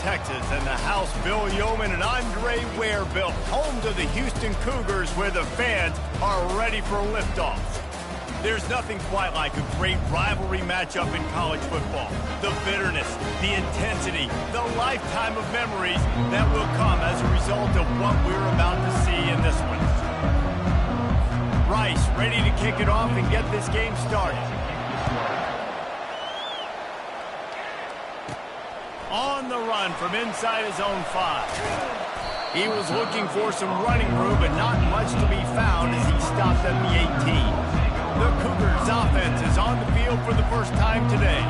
Texas, and the house Bill Yeoman and Andre Ware built, home to the Houston Cougars, where the fans are ready for liftoff. There's nothing quite like a great rivalry matchup in college football. The bitterness, the intensity, the lifetime of memories that will come as a result of what we're about to see in this one. Rice ready to kick it off and get this game started. On the run from inside his own 5. He was looking for some running room, but not much to be found as he stopped at the 18. The Cougars offense is on the field for the first time today.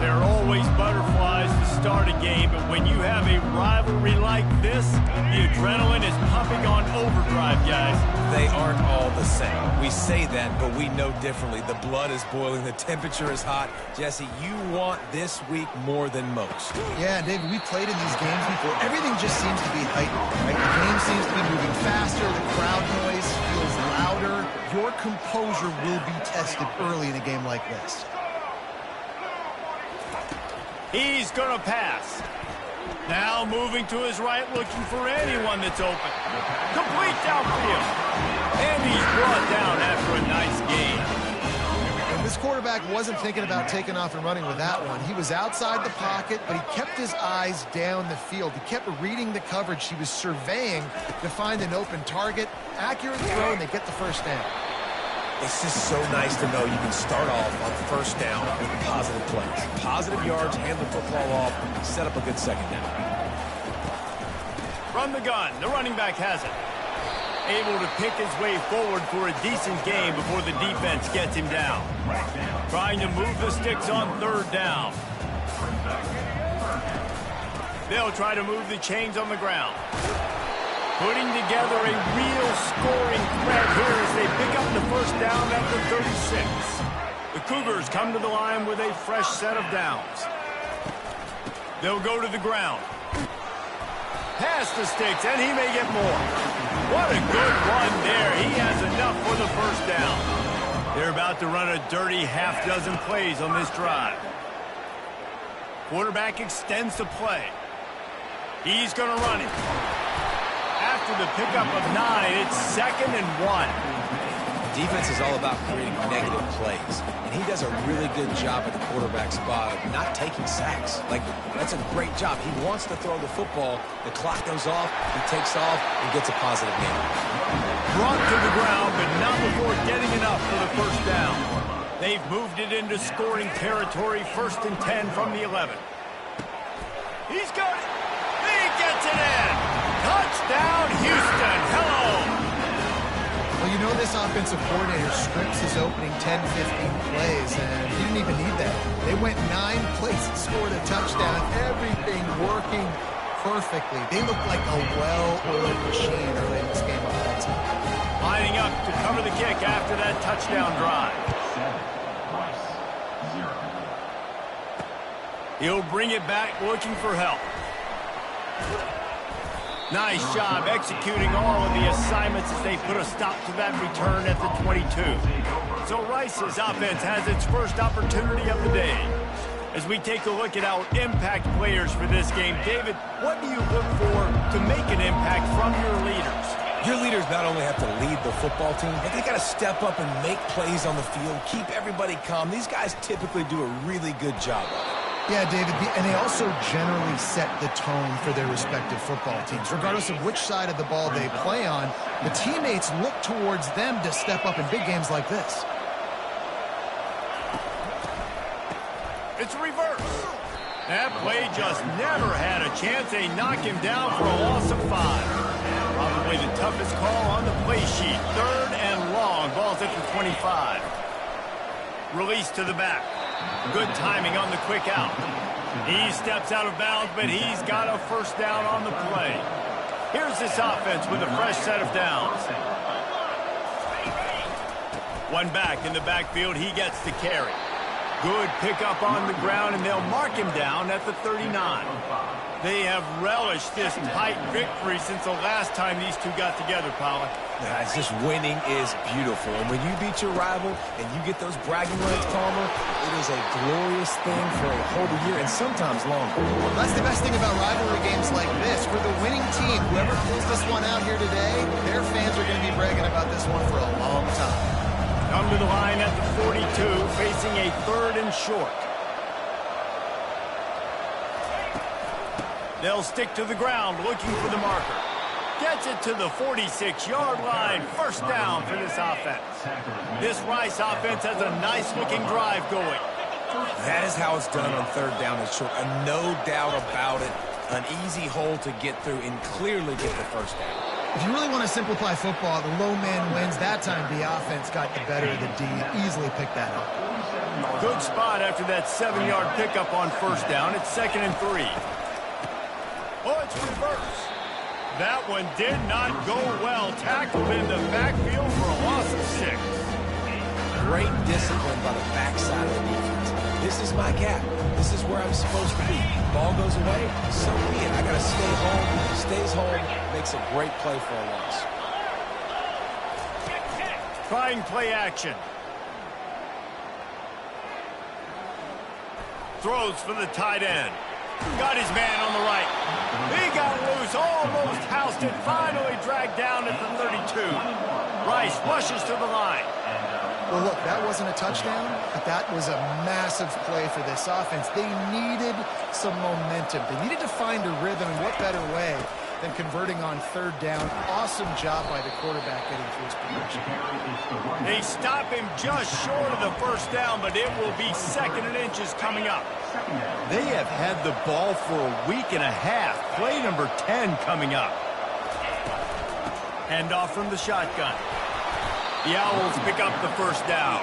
There are always butterflies to start a game, but when you have a rivalry like this, the adrenaline is pumping on overdrive, guys. They aren't all the same. We say that, but we know differently. The blood is boiling. The temperature is hot. Jesse, you want this week more than most. Yeah, David, we played in these games before. Everything just seems to be heightened, right? The game seems to be moving faster. The crowd noise feels louder. Your composure will be tested early in a game like this. He's going to pass. Now moving to his right, looking for anyone that's open. Complete downfield. And he's brought down after a nice gain. And this quarterback wasn't thinking about taking off and running with that one. He was outside the pocket, but he kept his eyes down the field. He kept reading the coverage. He was surveying to find an open target. Accurate throw, and they get the first down. It's just so nice to know you can start off on first down with positive plays. Positive yards, hand the football off, set up a good second down. From the gun, the running back has it. Able to pick his way forward for a decent gain before the defense gets him down. Trying to move the sticks on third down. They'll try to move the chains on the ground. Putting together a real scoring threat here as they pick up the first down at the 36. The Cougars come to the line with a fresh set of downs. They'll go to the ground. Past the sticks, and he may get more. What a good run there. He has enough for the first down. They're about to run a dirty half-dozen plays on this drive. Quarterback extends the play. He's going to run it. After the pickup of 9, it's 2nd and 1. Defense is all about creating negative plays, and he does a really good job at the quarterback spot of not taking sacks. Like, that's a great job. He wants to throw the football. The clock goes off, he takes off, and gets a positive gain. Brought to the ground, but not before getting enough for the first down. They've moved it into scoring territory, 1st and 10 from the 11. He's got it. He gets it in. Touchdown, Houston. Hello. Well, you know this offensive coordinator scripts his opening 10, 15 plays, and he didn't even need that. They went 9 plays and scored a touchdown. Everything working perfectly. They look like a well-oiled machine early in this game offensively. Lining up to cover the kick after that touchdown drive. He'll bring it back looking for help. Nice job executing all of the assignments as they put a stop to that return at the 22. So Rice's offense has its first opportunity of the day. As we take a look at our impact players for this game, David, what do you look for to make an impact from your leaders? Your leaders not only have to lead the football team, but they got to step up and make plays on the field, keep everybody calm. These guys typically do a really good job of it. Yeah, David, and they also generally set the tone for their respective football teams. Regardless of which side of the ball they play on, the teammates look towards them to step up in big games like this. It's reverse. That play just never had a chance. They knock him down for a loss of 5. Probably the toughest call on the play sheet. 3rd and long. Ball's at the 25. Release to the back. Good timing on the quick out. He steps out of bounds, but he's got a first down on the play. Here's this offense with a fresh set of downs. One back in the backfield. He gets the carry. Good pickup on the ground, and they'll mark him down at the 39. They have relished this tight victory since the last time these two got together, Pollock. It's just winning is beautiful. And when you beat your rival and you get those bragging rights, Palmer, it is a glorious thing for a whole year and sometimes longer. Well, that's the best thing about rivalry games like this. For the winning team, whoever pulls this one out here today, their fans are going to be bragging about this one for a long time. Come to the line at the 42, facing a 3rd and short. They'll stick to the ground, looking for the marker. Gets it to the 46-yard line. First down for this offense. This Rice offense has a nice-looking drive going. That is how it's done on 3rd down and short. No doubt about it. An easy hole to get through and clearly get the first down. If you really want to simplify football, the low man wins. That time the offense got the better of the D. Easily picked that up. Good spot after that 7-yard pickup on 1st down. It's 2nd and 3. Oh, it's reverse. That one did not go well. Tackled in the backfield for a loss of 6. Great discipline by the backside of the defense. This is my gap. This is where I'm supposed to be. Ball goes away, so be it. I got to stay home. Stays home. Makes a great play for a loss. Trying play action. Throws for the tight end. Got his man on the right. He got loose, almost housed it, finally dragged down at the 32. Rice rushes to the line. Well, look, that wasn't a touchdown, but that was a massive play for this offense. They needed some momentum. They needed to find a rhythm, and what better way than converting on 3rd down. Awesome job by the quarterback getting through his progression. They stop him just short of the 1st down, but it will be 2nd and inches coming up. They have had the ball for a week and a half. Play number 10 coming up. Handoff from the shotgun. The Owls pick up the 1st down.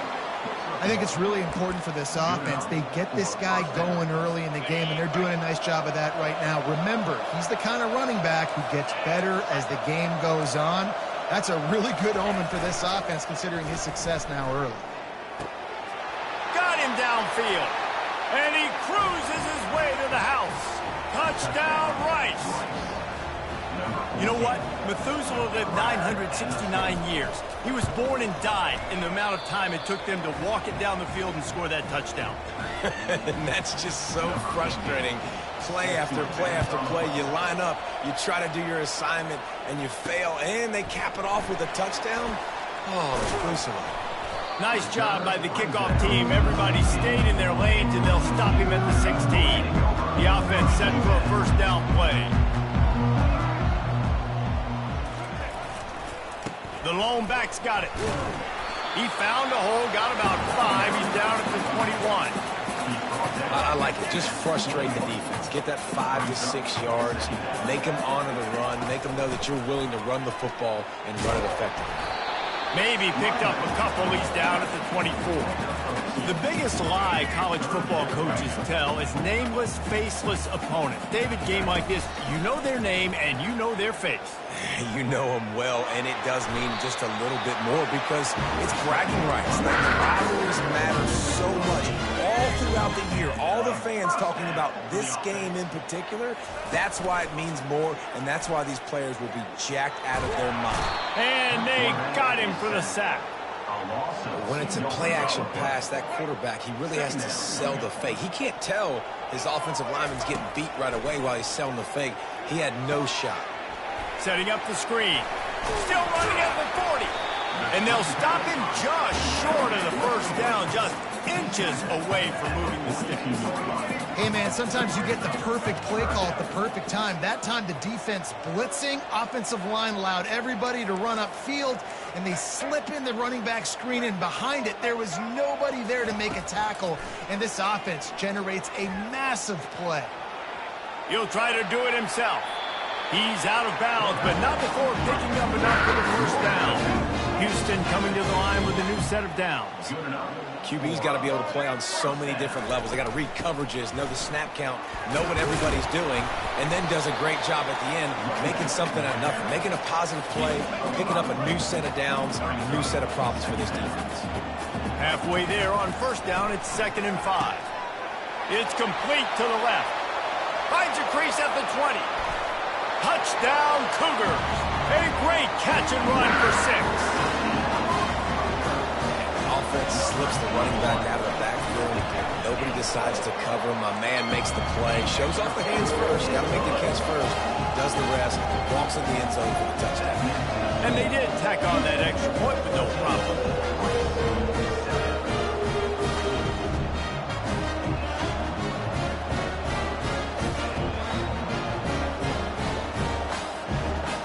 I think it's really important for this offense. They get this guy going early in the game, and they're doing a nice job of that right now. Remember, he's the kind of running back who gets better as the game goes on. That's a really good omen for this offense, considering his success now early. Got him downfield. And he cruises his way to the house. Touchdown, Rice. You know what? Methuselah lived 969 years. He was born and died in the amount of time it took them to walk it down the field and score that touchdown. And that's just so frustrating. Play after play after play. You line up, you try to do your assignment, and you fail, and they cap it off with a touchdown? Oh, it's gruesome. Nice job by the kickoff team. Everybody stayed in their lanes, and they'll stop him at the 16. The offense set for a 1st down play. The lone back's got it. He found a hole, got about 5. He's down at the 21. I like it. Just frustrate the defense. Get that 5 to 6 yards. Make them honor the run. Make them know that you're willing to run the football and run it effectively. Maybe picked up a couple. He's down at the 24. The biggest lie college football coaches tell is nameless, faceless opponents. David, game like this, you know their name and you know their face. You know them well, and it does mean just a little bit more because it's bragging rights. The rivalries matter so much all throughout the year. All the fans talking about this game in particular, that's why it means more, and that's why these players will be jacked out of their mind. And they got him for the sack. When it's a play-action pass, that quarterback, he really has to sell the fake. He can't tell his offensive lineman's getting beat right away while he's selling the fake. He had no shot. Setting up the screen. Still running at the 40. And they'll stop him just short of the 1st down, just inches away from moving the sticks. Hey, man, sometimes you get the perfect play call at the perfect time. That time the defense blitzing, offensive line allowed everybody to run upfield, and they slip in the running back screen, and behind it there was nobody there to make a tackle, and this offense generates a massive play. He'll try to do it himself. He's out of bounds, but not before picking up enough for the 1st down. Houston coming to the line with a new set of downs. QB's got to be able to play on so many different levels. They got to read coverages, know the snap count, know what everybody's doing, and then does a great job at the end making something out of nothing, making a positive play, picking up a new set of downs, a new set of problems for this defense. Halfway there on 1st down, it's 2nd and 5. It's complete to the left. Finds a crease at the 20. Touchdown, Cougars. A great catch and run for 6. Offense slips the running back out of the backfield. Nobody decides to cover him. My man makes the play. Shows off the hands first. Got to make the catch first. Does the rest. Walks in the end zone for the touchdown. And they did tack on that extra point with no problem.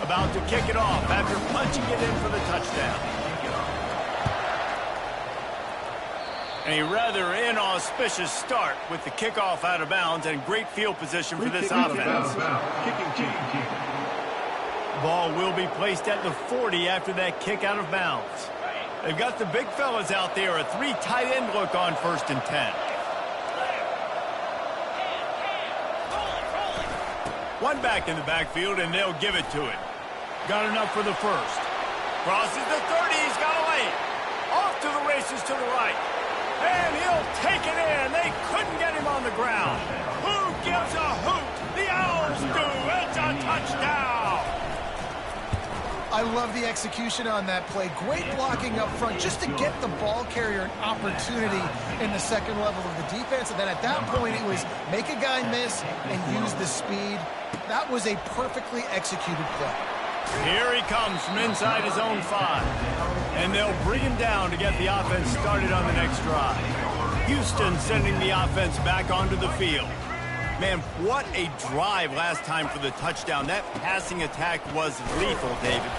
About to kick it off after punching it in for the touchdown. A rather inauspicious start with the kickoff out of bounds and great field position for this offense. Ball will be placed at the 40 after that kick out of bounds. They've got the big fellas out there, a 3 tight end look on 1st and 10. One back in the backfield, and they'll give it to it. Got enough for the first. Crosses the 30, he's got a lane. Off to the races to the right. And he'll take it in. They couldn't get him on the ground. Who gives a hoot? The Owls do. It's a touchdown. I love the execution on that play. Great blocking up front just to get the ball carrier an opportunity in the second level of the defense. And then at that point, it was make a guy miss and use the speed. That was a perfectly executed play. Here he comes from inside his own 5. And they'll bring him down to get the offense started on the next drive. Houston sending the offense back onto the field. Man, what a drive last time for the touchdown. That passing attack was lethal, David.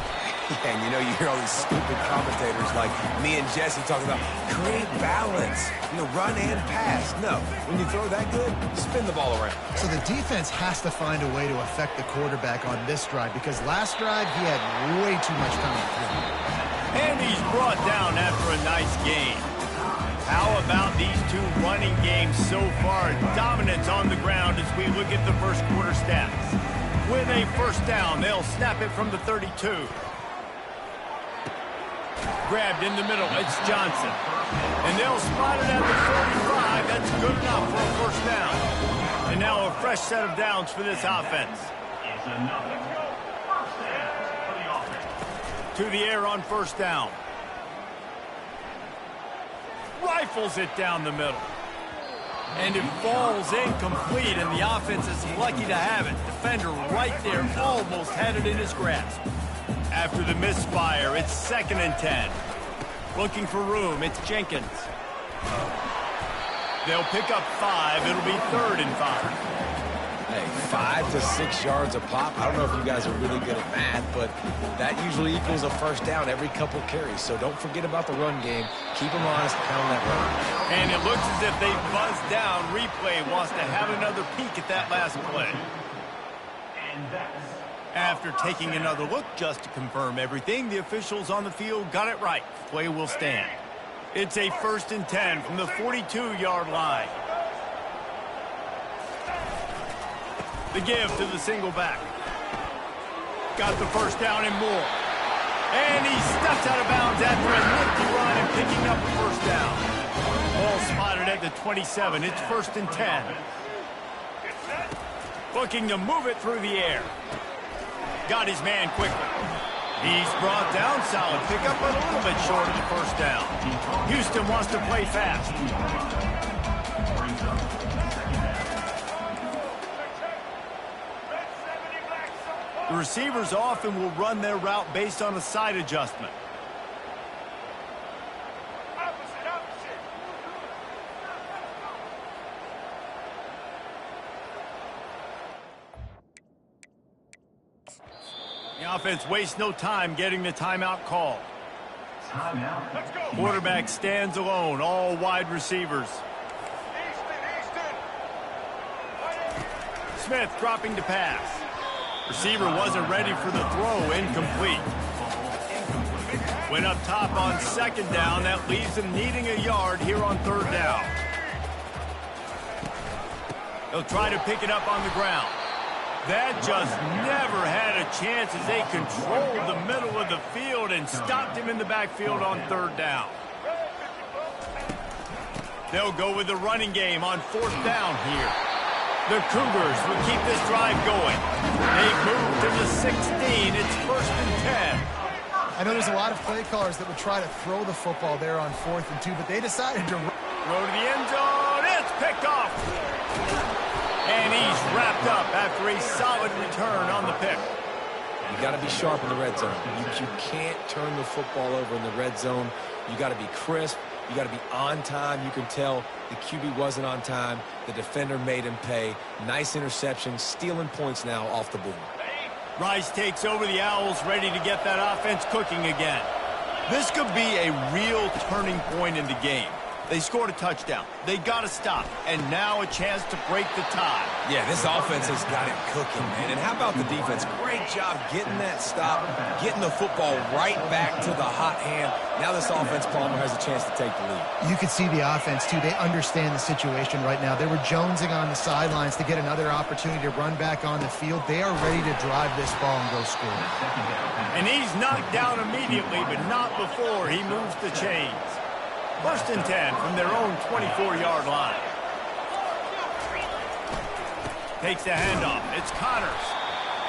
Yeah, and you know, you hear all these stupid commentators like me and Jesse talking about create balance, run and pass. No, when you throw that good, spin the ball around. So the defense has to find a way to affect the quarterback on this drive because last drive he had way too much coming through. And he's brought down after a nice game. How about these two running games so far? Dominance on the ground as we look at the first quarter stats. With a first down, they'll snap it from the 32. Grabbed in the middle, it's Johnson. And they'll spot it at the 45. That's good enough for a first down. And now a fresh set of downs for this offense. To the air on first down. Rifles it down the middle. And it falls incomplete, and the offense is lucky to have it. Defender right there almost had it in his grasp. After the misfire, it's 2nd and 10. Looking for room, it's Jenkins. They'll pick up 5. It'll be 3rd and 5. Hey, 5 to 6 yards a pop. I don't know if you guys are really good at math, but that usually equals a first down every couple carries. So don't forget about the run game. Keep them honest, pound that run. And it looks as if they buzzed down. Replay wants to have another peek at that last play. After taking another look just to confirm everything, the officials on the field got it right. Play will stand. It's a 1st and 10 from the 42-yard line. The give to the single back. Got the first down and more. And he steps out of bounds after a nifty run and picking up a first down. Ball spotted at the 27. It's 1st and 10. Looking to move it through the air. Got his man quickly. He's brought down. Solid pickup, but a little bit short of the first down. Houston wants to play fast. The receivers often will run their route based on a side adjustment. The offense wastes no time getting the timeout call. Timeout. Let's go. Quarterback stands alone, all wide receivers. Smith dropping to pass. Receiver wasn't ready for the throw, incomplete. Went up top on 2nd down. That leaves them needing a yard here on 3rd down. They'll try to pick it up on the ground. That just never had a chance as they controlled the middle of the field and stopped him in the backfield on 3rd down. They'll go with the running game on 4th down here. The Cougars will keep this drive going. They've moved to the 16. It's 1st and 10. I know there's a lot of play callers that would try to throw the football there on 4th and 2, but they decided to throw to the end zone. It's picked off. And he's wrapped up after a solid return on the pick. You got to be sharp in the red zone. You can't turn the football over in the red zone. You got to be crisp. You got to be on time. You can tell the QB wasn't on time. The defender made him pay. Nice interception, stealing points now off the board. Rice takes over the Owls, ready to get that offense cooking again. This could be a real turning point in the game. They scored a touchdown. They got to stop. And now a chance to break the tie. Yeah, this offense has got it cooking, man. And how about the defense? Great job getting that stop, getting the football right back to the hot hand. Now this offense, Palmer, has a chance to take the lead. You could see the offense, too. They understand the situation right now. They were jonesing on the sidelines to get another opportunity to run back on the field. They are ready to drive this ball and go score. And he's knocked down immediately, but not before he moves the chains. 1st and 10 from their own 24-yard line. Takes the handoff. It's Connors.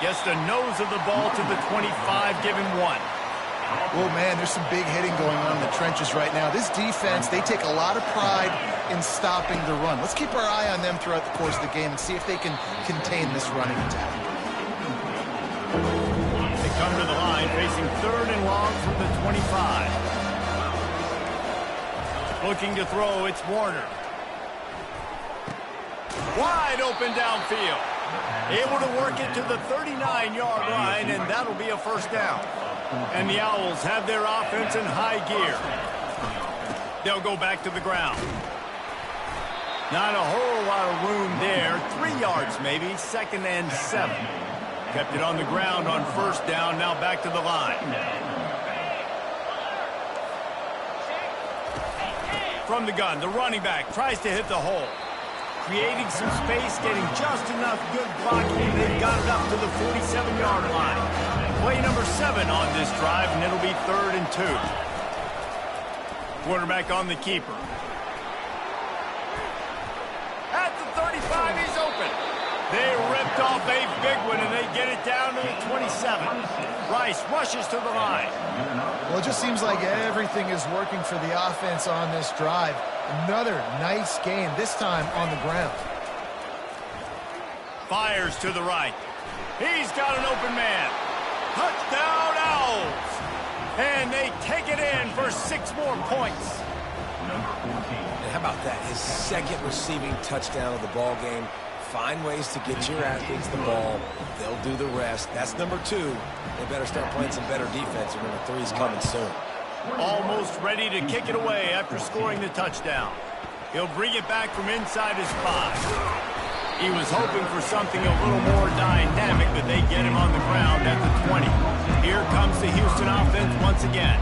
Gets the nose of the ball to the 25, give him 1. Oh, man, there's some big hitting going on in the trenches right now. This defense, they take a lot of pride in stopping the run. Let's keep our eye on them throughout the course of the game and see if they can contain this running attack. They come to the line facing 3rd and long from the 25. Looking to throw, it's Warner. Wide open downfield. Able to work it to the 39-yard line, and that'll be a 1st down. And the Owls have their offense in high gear. They'll go back to the ground. Not a whole lot of room there. 3 yards maybe, 2nd and 7. Kept it on the ground on 1st down, now back to the line. From the gun, the running back tries to hit the hole. Creating some space, getting just enough good blocking. They've got it up to the 47-yard line. Play number 7 on this drive, and it'll be 3rd and 2. Quarterback on the keeper. At the 35, he's open. They ripped off a big one, and they get it down to the 27. Rice rushes to the line. Well, it just seems like everything is working for the offense on this drive. Another nice game, this time on the ground. Fires to the right. He's got an open man. Touchdown, Owls. And they take it in for 6 more points. And how about that? His 2nd receiving touchdown of the ball game. Find ways to get your athletes the ball. They'll do the rest. That's number 2. They better start playing some better defense, or number 3 is coming soon. Almost ready to kick it away after scoring the touchdown. He'll bring it back from inside his 5. He was hoping for something a little more dynamic, but they get him on the ground at the 20. Here comes the Houston offense once again.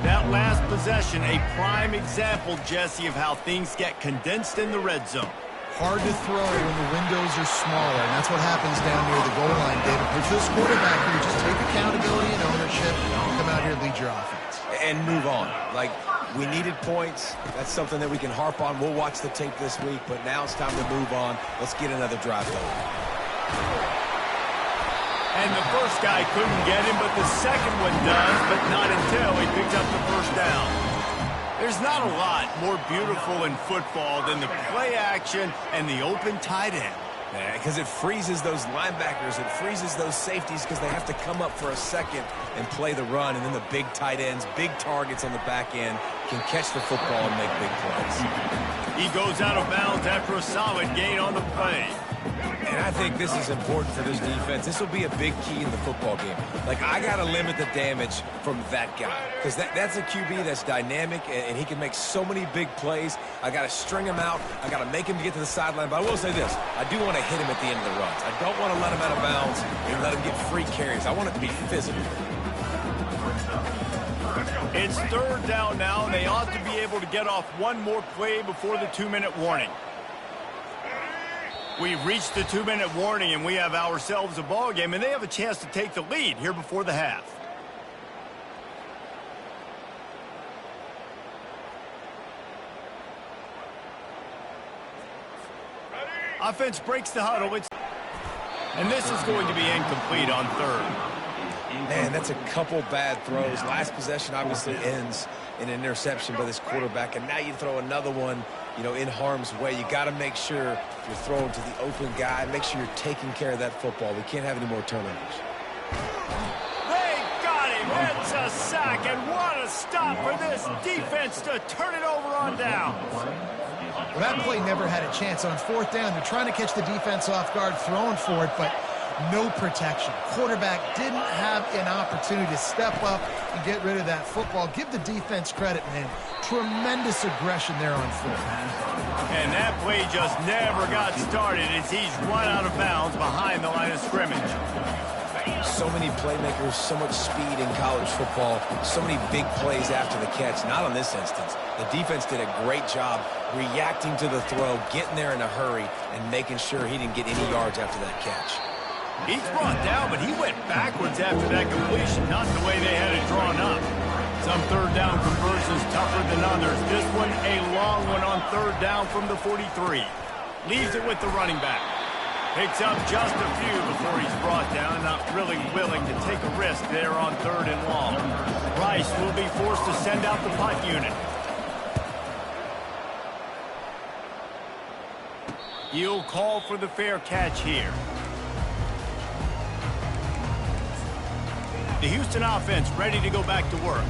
That last possession, a prime example, Jesse, of how things get condensed in the red zone. Hard to throw when the windows are smaller, and that's what happens down near the goal line, David. But for this quarterback, you just take accountability and ownership, come out here and lead your offense. And move on. Like, we needed points. That's something that we can harp on. We'll watch the tape this week, but now it's time to move on. Let's get another drive going. And the first guy couldn't get him, but the second one does, but not until he picks up the 1st down. There's not a lot more beautiful in football than the play action and the open tight end. Yeah, because it freezes those linebackers. It freezes those safeties because they have to come up for a second and play the run. And then the big tight ends, big targets on the back end can catch the football and make big plays. He goes out of bounds after a solid gain on the play. And I think this is important for this defense. This will be a big key in the football game. Like, I got to limit the damage from that guy because that's a QB that's dynamic, and he can make so many big plays. I got to string him out. I got to make him get to the sideline. But I will say this. I do want to hit him at the end of the runs. I don't want to let him out of bounds and let him get free carries. I want it to be physical. It's 3rd down now, and they ought to be able to get off one more play before the 2-minute warning. We've reached the 2-minute warning, and we have ourselves a ball game, and they have a chance to take the lead here before the half. Offense breaks the huddle. And this is going to be incomplete on third. Man, that's a couple bad throws. Last possession obviously ends in an interception by this quarterback, and now you throw another one, in harm's way. You got to make sure you're throwing to the open guy. Make sure you're taking care of that football. We can't have any more turnovers. They got him. It's a sack, and what a stop for this defense to turn it over on down. Well, that play never had a chance. On fourth down, they're trying to catch the defense off guard, throwing for it, but no protection. Quarterback didn't have an opportunity to step up and get rid of that football. Give the defense credit, man. Tremendous aggression there on fourth. And that play just never got started as he's run out of bounds behind the line of scrimmage. So many playmakers, so much speed in college football, so many big plays after the catch. Not on this instance. The defense did a great job reacting to the throw, getting there in a hurry, and making sure he didn't get any yards after that catch. He's brought down, but he went backwards after that completion, not the way they had it drawn up. Some third down conversions tougher than others. This one, a long one on third down from the 43. Leaves it with the running back. Picks up just a few before he's brought down, not really willing to take a risk there on third and long. Rice will be forced to send out the punt unit. He'll call for the fair catch here. The Houston offense ready to go back to work.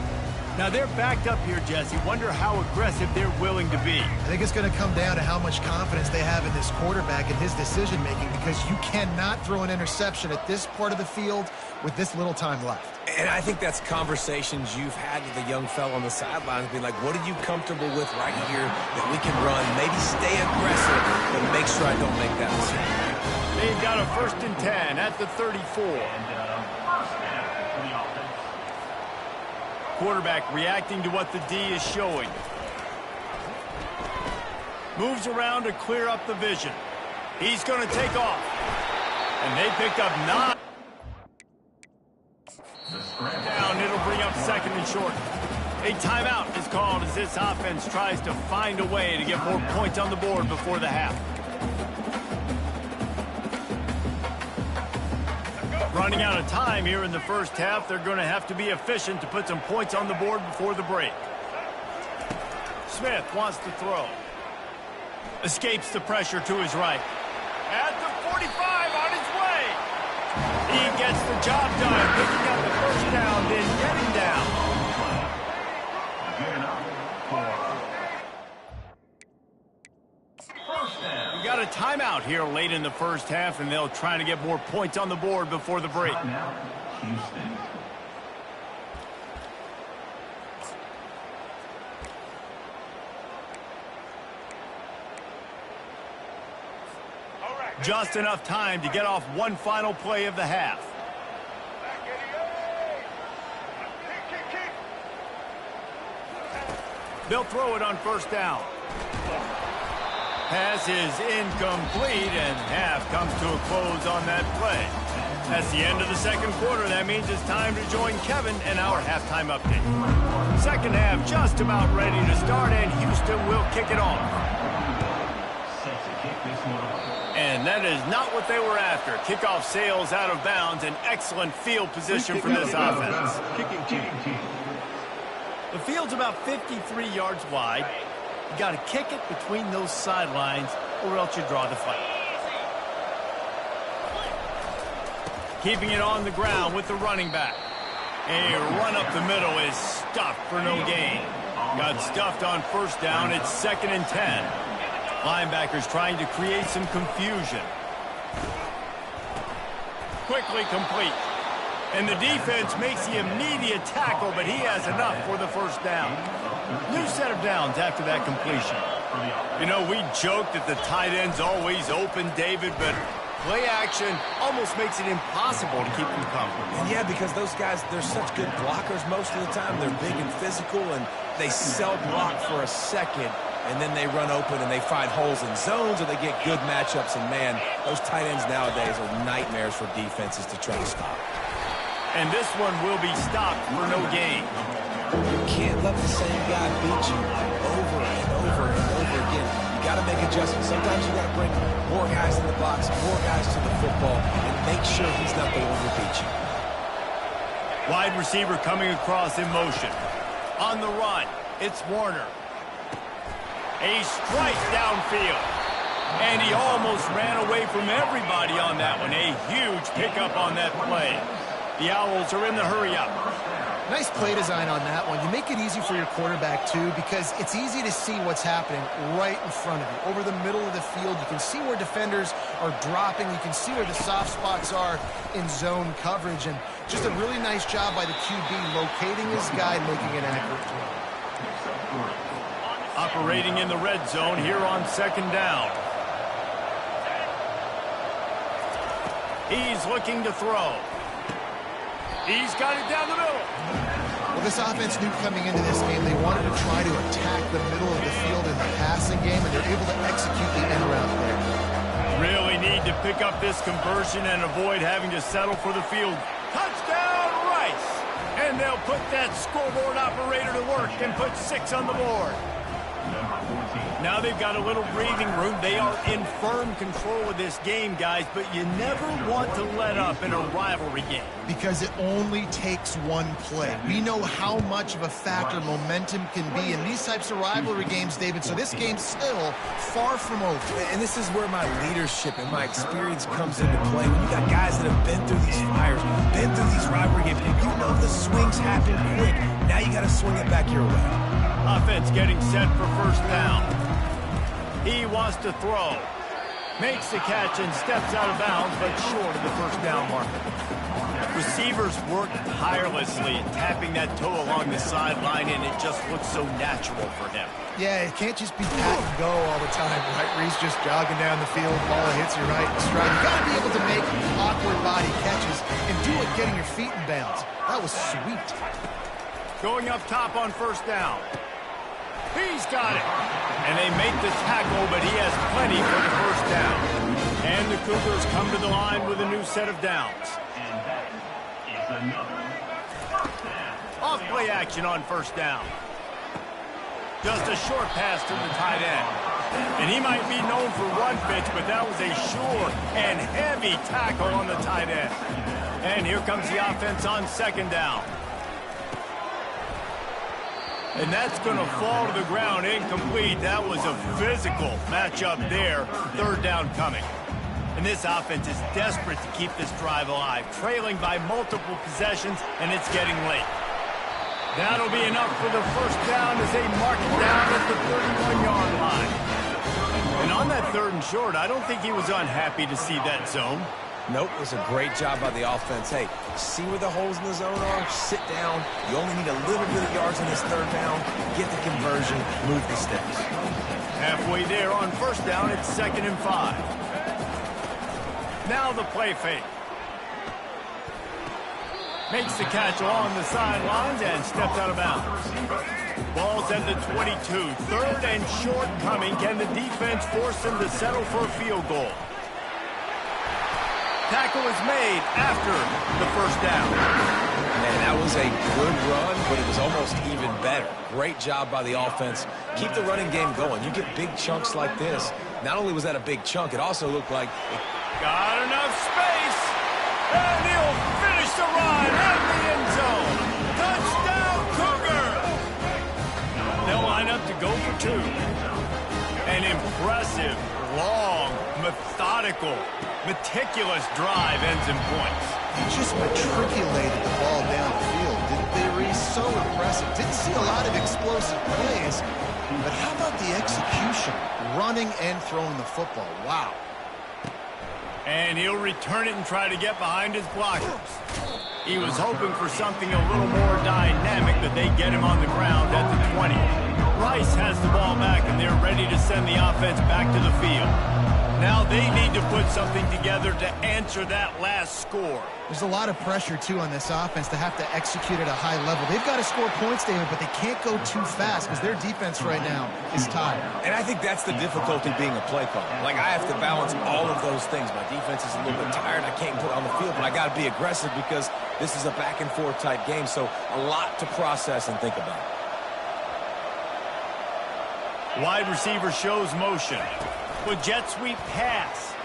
Now they're backed up here, Jesse. Wonder how aggressive they're willing to be. I think it's going to come down to how much confidence they have in this quarterback and his decision-making, because you cannot throw an interception at this part of the field with this little time left. And I think that's conversations you've had with the young fella on the sidelines, being like, what are you comfortable with right here that we can run? Maybe stay aggressive, but make sure I don't make that mistake. They've got a 1st and 10 at the 34. Quarterback reacting to what the D is showing. Moves around to clear up the vision. He's going to take off. And they pick up 9. Down, it'll bring up 2nd and short. A timeout is called as this offense tries to find a way to get more points on the board before the half. Running out of time here in the first half. They're going to have to be efficient to put some points on the board before the break. Smith wants to throw. Escapes the pressure to his right. At the 45 on his way. He gets the job done, picking up the first down, then getting down. We got a timeout here late in the first half, and they'll try to get more points on the board before the break. Houston. Just enough time to get off one final play of the half. They'll throw it on first down. Pass is incomplete, and half comes to a close on that play. That's the end of the second quarter. That means it's time to join Kevin and our halftime update. Second half just about ready to start, and Houston will kick it off. And that is not what they were after. Kickoff sails out of bounds, an excellent field position for this offense. The field's about 53 yards wide. You got to kick it between those sidelines, or else you draw the flag. Keeping it on the ground with the running back. A run up the middle is stuffed for no gain. Got stuffed on first down. It's 2nd and 10. Linebackers trying to create some confusion. Quickly complete. And the defense makes the immediate tackle, but he has enough for the first down. New set of downs after that completion. You know, we joke that the tight end's always open, David, but play action almost makes it impossible to keep them coming. And yeah, because those guys, they're such good blockers most of the time. They're big and physical, and they sell block for a second, and then they run open and they find holes in zones, or they get good matchups. And, man, those tight ends nowadays are nightmares for defenses to try to stop. And this one will be stopped for no gain. You can't let the same guy beat you over and over and over again. You got to make adjustments. Sometimes you got to bring more guys in the box, more guys to the football, and make sure he's not the one who beats you. Wide receiver coming across in motion. On the run, it's Warner. A strike downfield. And he almost ran away from everybody on that one. A huge pickup on that play. The Owls are in the hurry-up. Nice play design on that one. You make it easy for your quarterback, too, because it's easy to see what's happening right in front of you. Over the middle of the field, you can see where defenders are dropping. You can see where the soft spots are in zone coverage. And just a really nice job by the QB locating his guy and making an accurate throw. Operating in the red zone here on second down. He's looking to throw. He's got it down the middle. Well, this offense knew coming into this game they wanted to try to attack the middle of the field in the passing game, and they're able to execute the end route there. Really need to pick up this conversion and avoid having to settle for the field. Touchdown, Rice! And they'll put that scoreboard operator to work and put 6 on the board. Now they've got a little breathing room. They are in firm control of this game, guys, but you never want to let up in a rivalry game. Because it only takes one play. We know how much of a factor momentum can be in these types of rivalry games, David, so this game's still far from over. And this is where my leadership and my experience comes into play. When you got guys that have been through these fires, been through these rivalry games, you know the swings happen quick. Now you got to swing it back your way. Offense getting set for first down. He wants to throw. Makes the catch and steps out of bounds, but short of the first down marker. Receivers work tirelessly, tapping that toe along the sideline, and it just looks so natural for him. Yeah, it can't just be pat and go all the time, right? Reese just jogging down the field, ball hits you right in stride. You got to be able to make awkward body catches and do it getting your feet in bounds. That was sweet. Going up top on first down. He's got it. And they make the tackle, but he has plenty for the first down. And the Cougars come to the line with a new set of downs. And that is another first down. Off play action on first down. Just a short pass to the tight end. And he might be known for run fits, but that was a sure and heavy tackle on the tight end. And here comes the offense on second down. And that's going to fall to the ground incomplete. That was a physical matchup there. Third down coming. And this offense is desperate to keep this drive alive, trailing by multiple possessions, and it's getting late. That'll be enough for the first down as they mark it down at the 31-yard line. And on that third and short, I don't think he was unhappy to see that zone. Nope, it was a great job by the offense. Hey, see where the holes in the zone are? Sit down. You only need a little bit of yards on this third down. Get the conversion. Move the sticks. Halfway there on first down, it's 2nd and 5. Now the play fake. Makes the catch along the sidelines and steps out of bounds. Ball's at the 22. Third and short coming. Can the defense force them to settle for a field goal? Tackle is made after the first down. Man, that was a good run, but it was almost even better. Great job by the offense. Keep the running game going. You get big chunks like this. Not only was that a big chunk, it also looked like... Got enough space. And he'll finish the run in the end zone. Touchdown, Cougars. They'll line up to go for 2. An impressive, long, methodical, meticulous drive ends in points. He just matriculated the ball down the field. They were so impressive. Didn't see a lot of explosive plays, but how about the execution? Running and throwing the football. Wow. And he'll return it and try to get behind his blockers. He was hoping for something a little more dynamic, but they get him on the ground at the 20. Rice has the ball back, and they're ready to send the offense back to the field. Now they need to put something together to answer that last score. There's a lot of pressure, too, on this offense to have to execute at a high level. They've got to score points, David, but they can't go too fast because their defense right now is tired. And I think that's the difficulty being a play caller. Like, I have to balance all of those things. My defense is a little bit tired. I can't put on the field, but I got to be aggressive because this is a back-and-forth type game, so a lot to process and think about. Wide receiver shows motion. With jet sweep pass.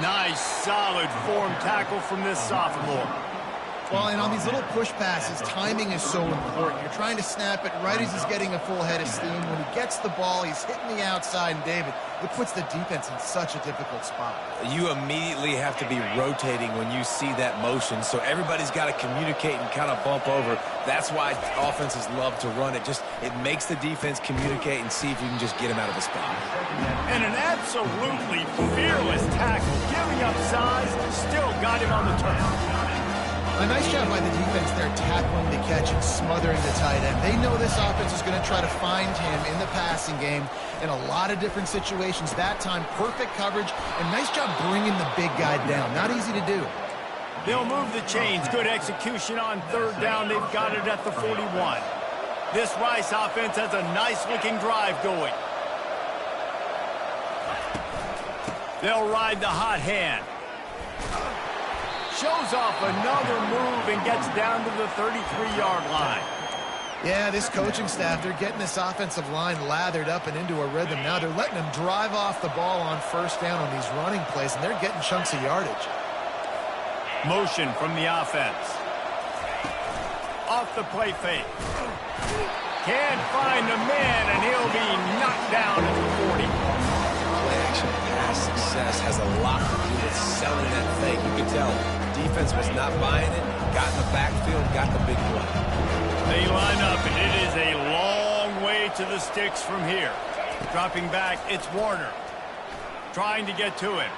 Nice, solid form tackle from this sophomore. Well, and on these little push passes, timing is so important. You're trying to snap it right as he's getting a full head of steam. When he gets the ball, he's hitting the outside, and David, it puts the defense in such a difficult spot. You immediately have to be rotating when you see that motion, so everybody's got to communicate and kind of bump over. That's why offenses love to run it. It makes the defense communicate and see if you can just get him out of the spot. And an absolutely fearless tackle, giving up size, still got him on the turn. A nice job by the defense there, tackling the catch and smothering the tight end. They know this offense is going to try to find him in the passing game in a lot of different situations. That time, perfect coverage, and nice job bringing the big guy down. Not easy to do. They'll move the chains. Good execution on third down. They've got it at the 41. This Rice offense has a nice-looking drive going. They'll ride the hot hand. Shows off another move and gets down to the 33-yard line. Yeah, this coaching staff, they're getting this offensive line lathered up and into a rhythm. Now they're letting them drive off the ball on first down on these running plays, and they're getting chunks of yardage. Motion from the offense. Off the play fake. Can't find the man, and he'll be knocked down at the 40. Play-action pass success has a lot to do with selling that fake. You can tell defense was not buying it, got in the backfield, got the big play. They line up, and it is a long way to the sticks from here. Dropping back, it's Warner. Trying to get to it.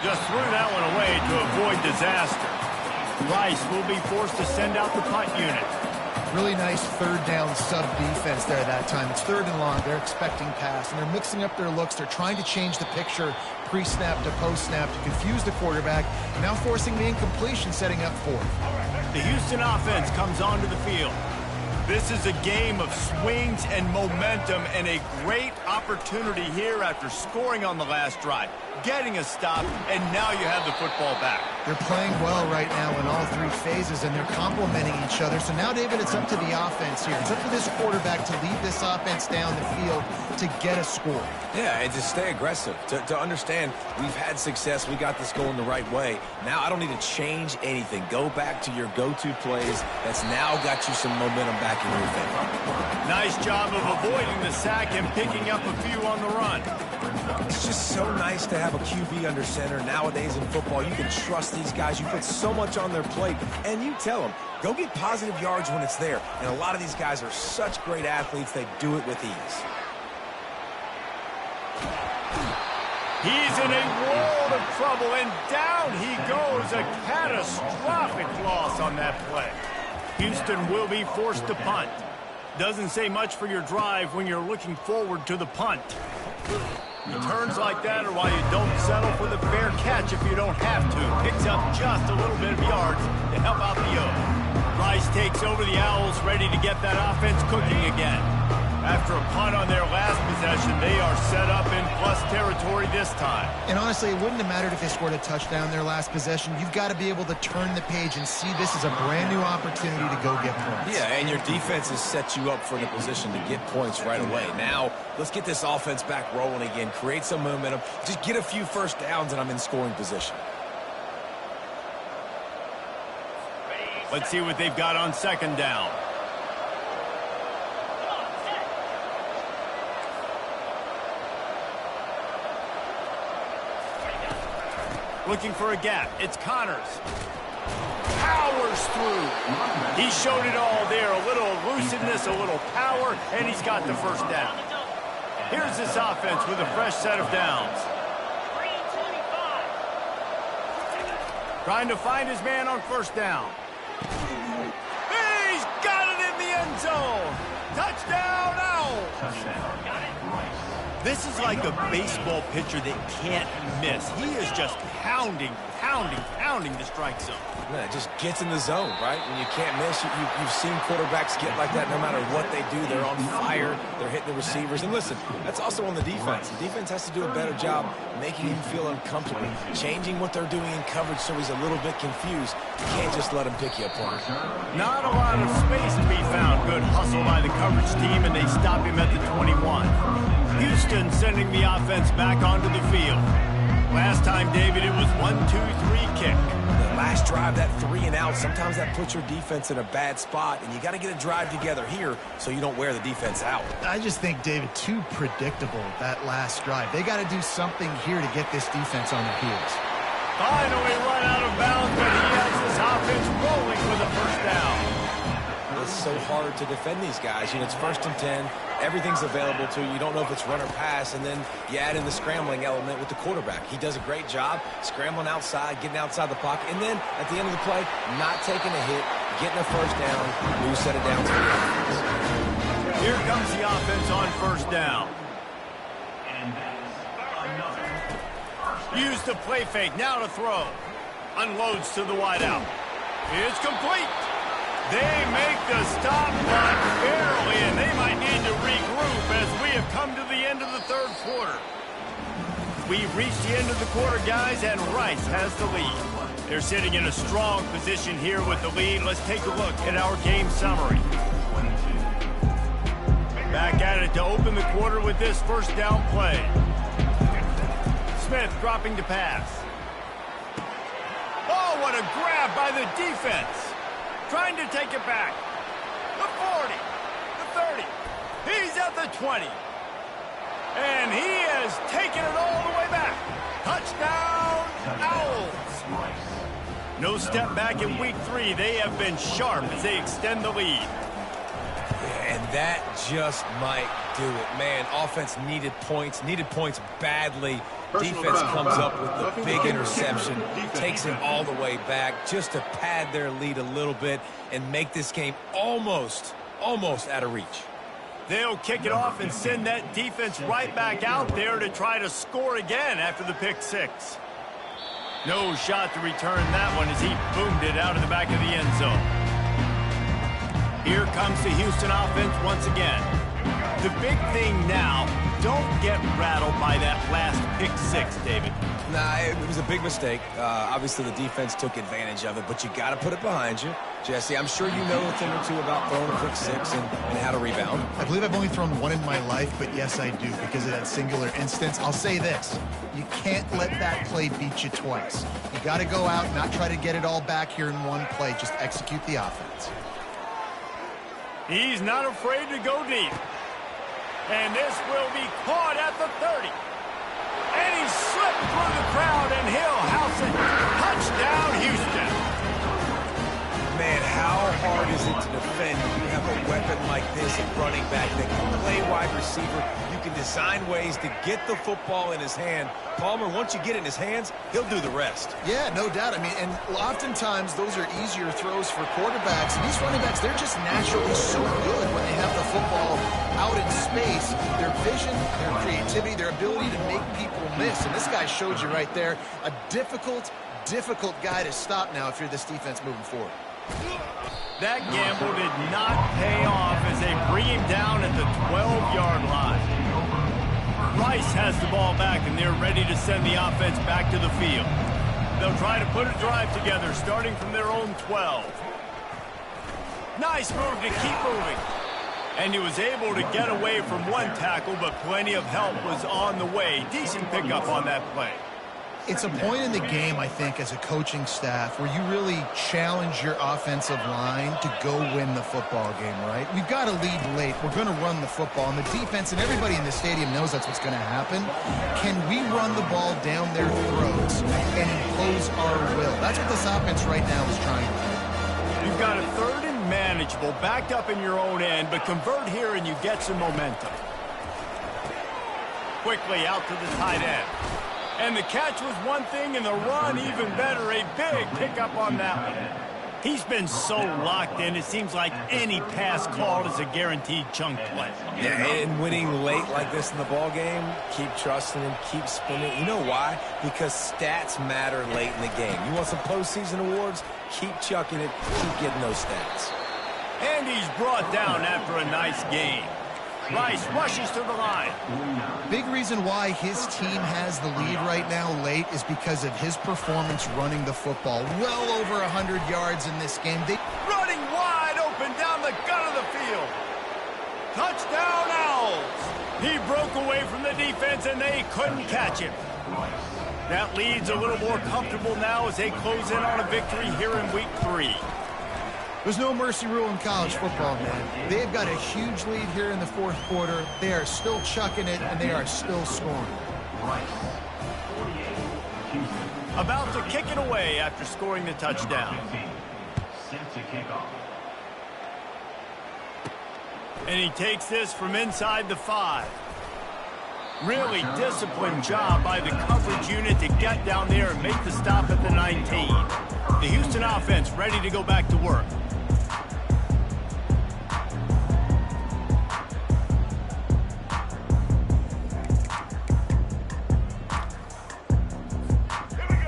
Just threw that one away to avoid disaster. Rice will be forced to send out the punt unit. Really nice third down sub defense there that time. It's third and long. They're expecting pass, and they're mixing up their looks. They're trying to change the picture pre-snap to post-snap to confuse the quarterback, now forcing the incompletion, setting up fourth. The Houston offense comes onto the field. This is a game of swings and momentum, and a great opportunity here after scoring on the last drive, getting a stop, and now you have the football back. They're playing well right now in all three phases, and they're complementing each other. So now, David, it's up to the offense here. It's up to this quarterback to lead this offense down the field to get a score. Yeah, and to stay aggressive, to understand we've had success, we got this going the right way. Now I don't need to change anything. Go back to your go-to plays. That's now got you some momentum back in your favor. Nice job of avoiding the sack and picking up a few on the run. It's just so nice to have a QB under center. Nowadays in football, you can trust these guys. You put so much on their plate, and you tell them, go get positive yards when it's there. And a lot of these guys are such great athletes, they do it with ease. He's in a world of trouble, and down he goes. A catastrophic loss on that play. Houston will be forced to punt. Doesn't say much for your drive when you're looking forward to the punt. Returns like that are why you don't settle for the fair catch if you don't have to. Picks up just a little bit of yards to help out the O. Rice takes over the Owls, ready to get that offense cooking again. After a punt on their last possession, they are set up in plus territory this time. And honestly, it wouldn't have mattered if they scored a touchdown their last possession. You've got to be able to turn the page and see this as a brand new opportunity to go get points. Yeah, and your defense has set you up for the position to get points right away. Now, let's get this offense back rolling again, create some momentum, just get a few first downs, and I'm in scoring position. Let's see what they've got on second down. Looking for a gap. It's Connors. Powers through. He showed it all there. A little elusiveness, a little power, and he's got the first down. Here's this offense with a fresh set of downs. Trying to find his man on first down. He's got it in the end zone. Touchdown, Owls. This is like a baseball pitcher that can't miss. He is just pounding the strike zone. Man, it just gets in the zone, right? When you can't miss, you've seen quarterbacks get like that no matter what they do. They're on fire. They're hitting the receivers. And listen, that's also on the defense. The defense has to do a better job making him feel uncomfortable, changing what they're doing in coverage so he's a little bit confused. You can't just let them pick you apart. Not a lot of space to be found. Good hustle by the coverage team, and they stop him at the 21. Houston sending the offense back onto the field. Last time, David, it was 1-2-3 kick. The last drive, that 3 and out, sometimes that puts your defense in a bad spot, and you got to get a drive together here so you don't wear the defense out. I just think, David, too predictable, that last drive. They got to do something here to get this defense on their heels. Finally run out of bounds, but he has this offense rolling for the first down. It's so hard to defend these guys. You know, it's 1st and 10. Everything's available to you. You don't know if it's run or pass, and then you add in the scrambling element with the quarterback. He does a great job scrambling outside, getting outside the pocket, and then at the end of the play, not taking a hit, getting a first down, new set of downs for the offense. Here comes the offense on first down. And that's another first down. Use the play fake, now to throw. Unloads to the wideout. It's complete. They make the stop, but barely, and they might need to regroup as we have come to the end of the third quarter. We've reached the end of the quarter, guys, and Rice has the lead. They're sitting in a strong position here with the lead. Let's take a look at our game summary. Back at it to open the quarter with this first down play. Smith dropping to pass. Oh, what a grab by the defense. Trying to take it back. The 40, the 30. He's at the 20. And he has taken it all the way back. Touchdown, Owls. No step back in week 3. They have been sharp as they extend the lead. And that just might do it. Man, offense needed points badly. Defense comes up with the big interception, takes it all the way back just to pad their lead a little bit and make this game almost out of reach. They'll kick it off and send that defense right back out there to try to score again after the pick 6. No shot to return that one as he boomed it out of the back of the end zone. Here comes the Houston offense once again. The big thing now, don't get rattled by that last pick 6, David. Nah, it was a big mistake. Obviously, the defense took advantage of it, but you got to put it behind you. Jesse, I'm sure you know a thing or two about throwing a pick 6 and how to rebound. I believe I've only thrown one in my life, but yes, I do, because of that singular instance. I'll say this. You can't let that play beat you twice. You got to go out, not try to get it all back here in one play. Just execute the offense. He's not afraid to go deep. And this will be caught at the 30. And he slipped through the crowd, and he'll house it. Touchdown, Houston. Man, how hard is it to defend when you have a weapon like this at running back that can play wide receiver? You can design ways to get the football in his hand. Palmer, once you get it in his hands, he'll do the rest. Yeah, no doubt. I mean, and oftentimes those are easier throws for quarterbacks. And these running backs, they're just naturally so good when they have the football out in space. Their vision, their creativity, their ability to make people miss. And this guy showed you right there, a difficult guy to stop now if you're this defense moving forward. That gamble did not pay off as they bring him down at the 12-yard line. Rice has the ball back, and they're ready to send the offense back to the field. They'll try to put a drive together, starting from their own 12. Nice move to keep moving. And he was able to get away from one tackle, but plenty of help was on the way. Decent pickup on that play. It's a point in the game, I think, as a coaching staff where you really challenge your offensive line to go win the football game, right? We've got to lead late. We're going to run the football. And the defense and everybody in the stadium knows that's what's going to happen. Can we run the ball down their throats and impose our will? That's what this offense right now is trying to do. You've got a 3rd and manageable, backed up in your own end, but convert here and you get some momentum. Quickly out to the tight end. And the catch was one thing, and the run even better. A big pickup on that one. He's been so locked in, it seems like any pass called is a guaranteed chunk play. Yeah, and winning late like this in the ball game, keep trusting him, keep spinning. You know why? Because stats matter late in the game. You want some postseason awards? Keep chucking it, keep getting those stats. And he's brought down after a nice game. Rice rushes to the line. Big reason why his team has the lead right now late is because of his performance running the football. Well over 100 yards in this game. Running wide open down the gut of the field. Touchdown, Owls. He broke away from the defense, and they couldn't catch him. That lead's a little more comfortable now as they close in on a victory here in Week 3. There's no mercy rule in college football, man. They've got a huge lead here in the fourth quarter. They are still chucking it, and they are still scoring. About to kick it away after scoring the touchdown. And he takes this from inside the 5. Really disciplined job by the coverage unit to get down there and make the stop at the 19. The Houston offense ready to go back to work.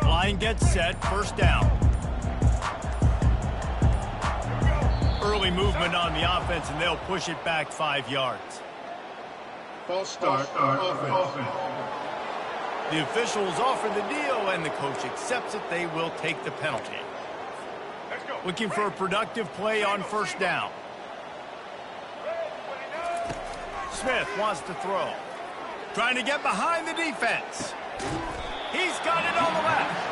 Line gets set, first down. Early movement on the offense, and they'll push it back 5 yards. False start, offense. The officials offer the deal, and the coach accepts it. They will take the penalty. Looking for a productive play on first down. Smith wants to throw. Trying to get behind the defense. He's got it on the left.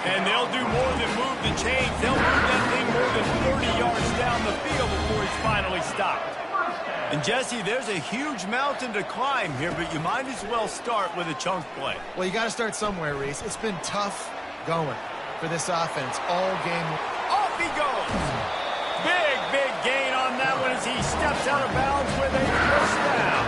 And they'll do more than move the chains. They'll move that thing more than 30 yards down the field before he's finally stopped. And, Jesse, there's a huge mountain to climb here, but you might as well start with a chunk play. Well, you got to start somewhere, Reese. It's been tough going for this offense all game. Off he goes. Big gain on that one as he steps out of bounds with a first down.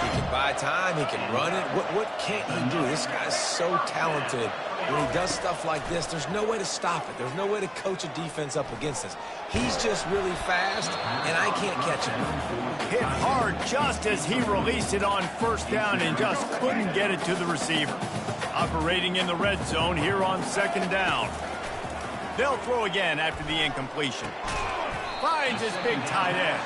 He can buy time. He can run it. What can't he do? This guy's so talented. When he does stuff like this, there's no way to stop it. There's no way to coach a defense up against this. He's just really fast, and I can't catch him. Hit hard just as he released it on first down and just couldn't get it to the receiver. Operating in the red zone here on second down. They'll throw again after the incompletion. Finds his big tight end.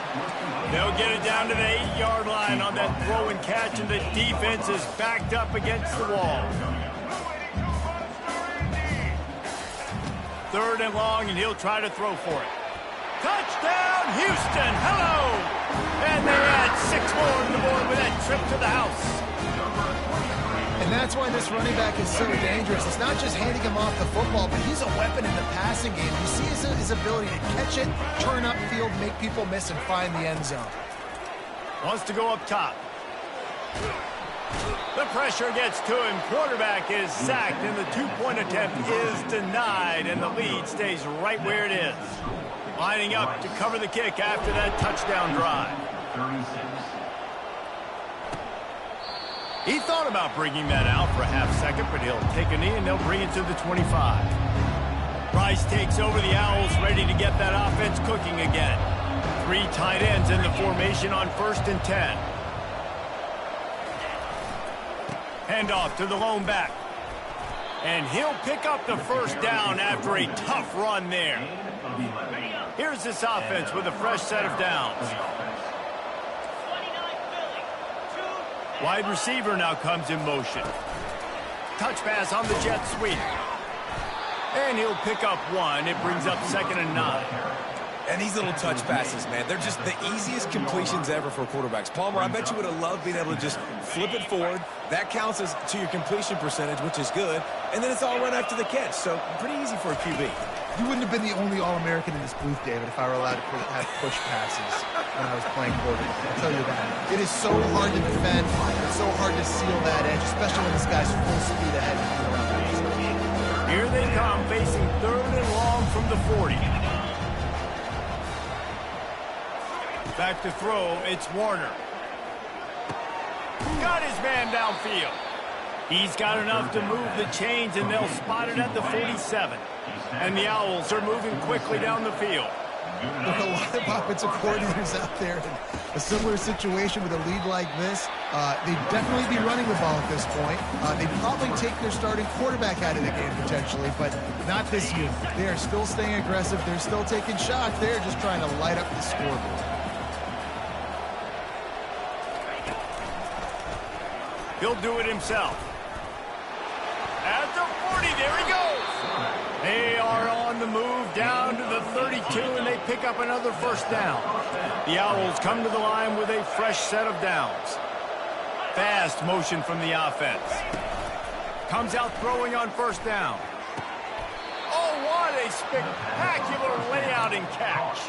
They'll get it down to the 8-yard line on that throw and catch, and the defense is backed up against the wall. Third and long, and he'll try to throw for it. Touchdown, Houston! Hello! And they add 6 more to the board with that trip to the house. And that's why this running back is so dangerous. It's not just handing him off the football, but he's a weapon in the passing game. You see his ability to catch it, turn upfield, make people miss, and find the end zone. Wants to go up top. The pressure gets to him. Quarterback is sacked, and the 2-point attempt is denied, and the lead stays right where it is. Lining up to cover the kick after that touchdown drive. 36. He thought about bringing that out for a half second, but he'll take a knee, and they'll bring it to the 25. Rice takes over the Owls, ready to get that offense cooking again. 3 tight ends in the formation on 1st and 10. Handoff to the lone back. And he'll pick up the first down after a tough run there. Here's this offense with a fresh set of downs. Wide receiver now comes in motion. Touch pass on the jet sweep. And he'll pick up 1. It brings up 2nd and 9. And these little touch passes, man, they're just the easiest completions ever for quarterbacks. Palmer, I bet you would have loved being able to just flip it forward. That counts as to your completion percentage, which is good. And then it's all run after the catch, so pretty easy for a QB. You wouldn't have been the only All-American in this booth, David, if I were allowed to have push passes when I was playing quarterback. I'll tell you that. It is so hard to defend. It's so hard to seal that edge, especially when this guy's full speed ahead. Here they come, facing 3rd and long from the 40. Back to throw, it's Warner. Got his man downfield. He's got enough to move the chains, and they'll spot it at the 47. And the Owls are moving quickly down the field. There are a lot of offensive coordinators out there in a similar situation with a lead like this. They'd definitely be running the ball at this point. They'd probably take their starting quarterback out of the game potentially, but not this year. They are still staying aggressive. They're still taking shots. They're just trying to light up the scoreboard. He'll do it himself. At the 40, there he goes. They are on the move down to the 32, and they pick up another first down. The Owls come to the line with a fresh set of downs. Fast motion from the offense. Comes out throwing on first down. Oh, what a spectacular layout and catch.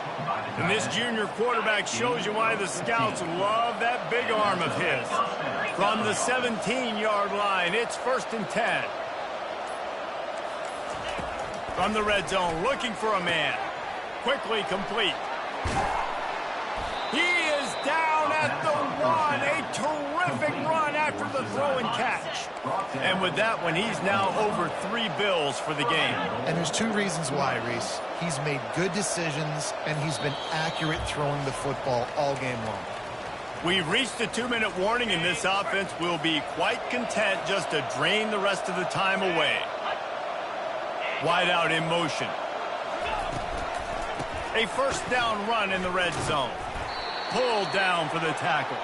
And this junior quarterback shows you why the scouts love that big arm of his. From the 17-yard line, it's 1st and 10. From the red zone, looking for a man. Quickly complete. He is down at the 1. A terrific run after the throw and catch. And with that one, he's now over 3 bills for the game. And there's 2 reasons why, Reese. He's made good decisions, and he's been accurate throwing the football all game long. We've reached the 2-minute warning, and this offense will be quite content just to drain the rest of the time away. Wide out in motion. A first down run in the red zone. Pulled down for the tackle.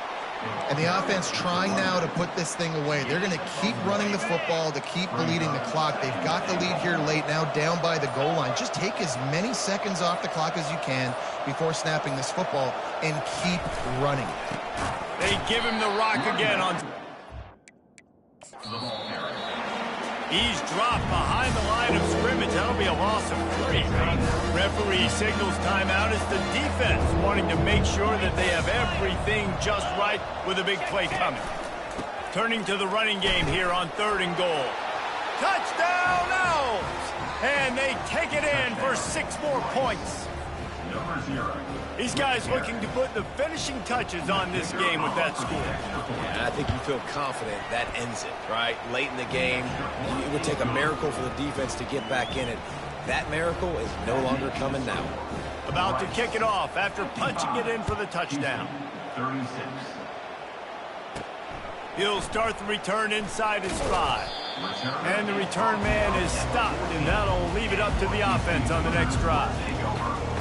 And the offense trying now to put this thing away. They're going to keep running the football to keep bleeding the clock. They've got the lead here late, now down by the goal line. Just take as many seconds off the clock as you can before snapping this football and keep running. They give him the rock again on... He's dropped behind the line of scrimmage. That'll be a loss of 3. Referee signals timeout as the defense wanting to make sure that they have everything just right with a big play coming. Turning to the running game here on 3rd and goal. Touchdown Owls! And they take it in for 6 more points. Number 0. These guys looking to put the finishing touches on this game with that score. Yeah, I think you feel confident that ends it, right? Late in the game, it would take a miracle for the defense to get back in it. That miracle is no longer coming now. About to kick it off after punching it in for the touchdown. 36. He'll start the return inside his 5. And the return man is stopped, and that'll leave it up to the offense on the next drive.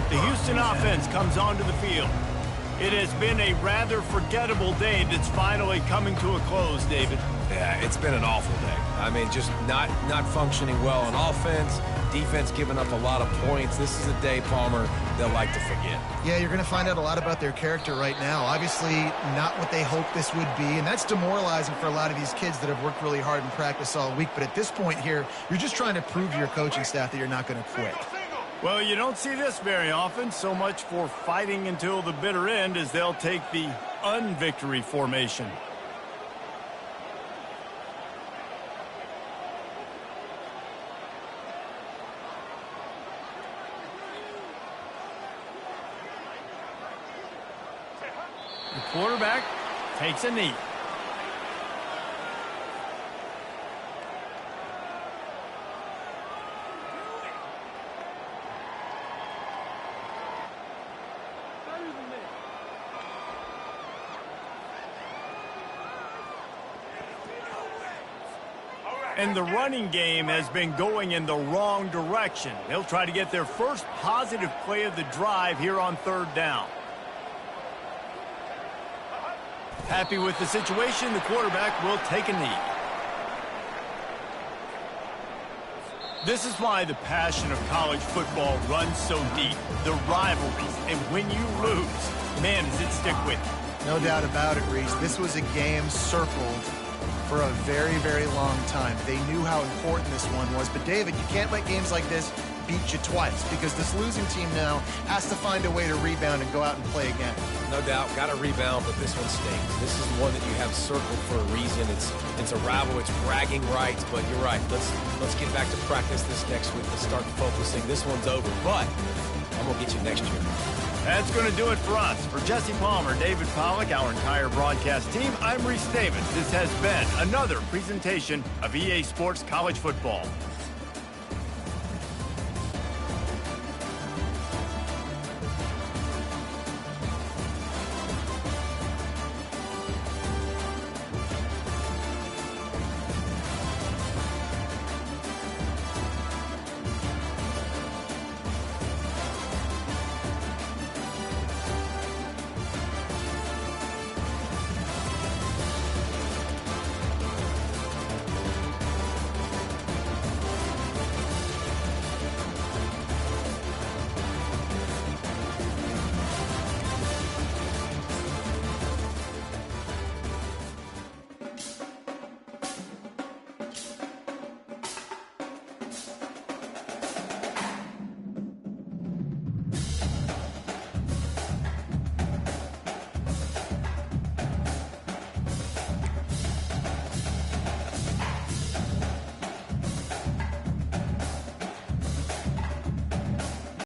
The Houston offense comes onto the field. It has been a rather forgettable day that's finally coming to a close, David. Yeah, it's been an awful day. I mean, just not functioning well on offense, defense giving up a lot of points. This is a day, Palmer, they'll like to forget. Yeah, you're going to find out a lot about their character right now. Obviously, not what they hoped this would be, and that's demoralizing for a lot of these kids that have worked really hard in practice all week. But at this point here, you're just trying to prove to your coaching staff that you're not going to quit. Well, you don't see this very often. So much for fighting until the bitter end as they'll take the unvictory formation. The quarterback takes a knee. And the running game has been going in the wrong direction. They'll try to get their first positive play of the drive here on 3rd down. Happy with the situation, the quarterback will take a knee. This is why the passion of college football runs so deep. The rivalries, and when you lose, man, does it stick with you. No doubt about it, Reese. This was a game circled for a very, very long time. They knew how important this one was. But, David, you can't let games like this beat you twice because this losing team now has to find a way to rebound and go out and play again. No doubt, got to rebound, but this one stings. This is one that you have circled for a reason. It's a rival. It's bragging rights, but you're right. Let's get back to practice this next week. Let's start focusing. This one's over, but I'm going to get you next year. That's going to do it for us. For Jesse Palmer, David Pollack, our entire broadcast team, I'm Reese Davis. This has been another presentation of EA Sports College Football.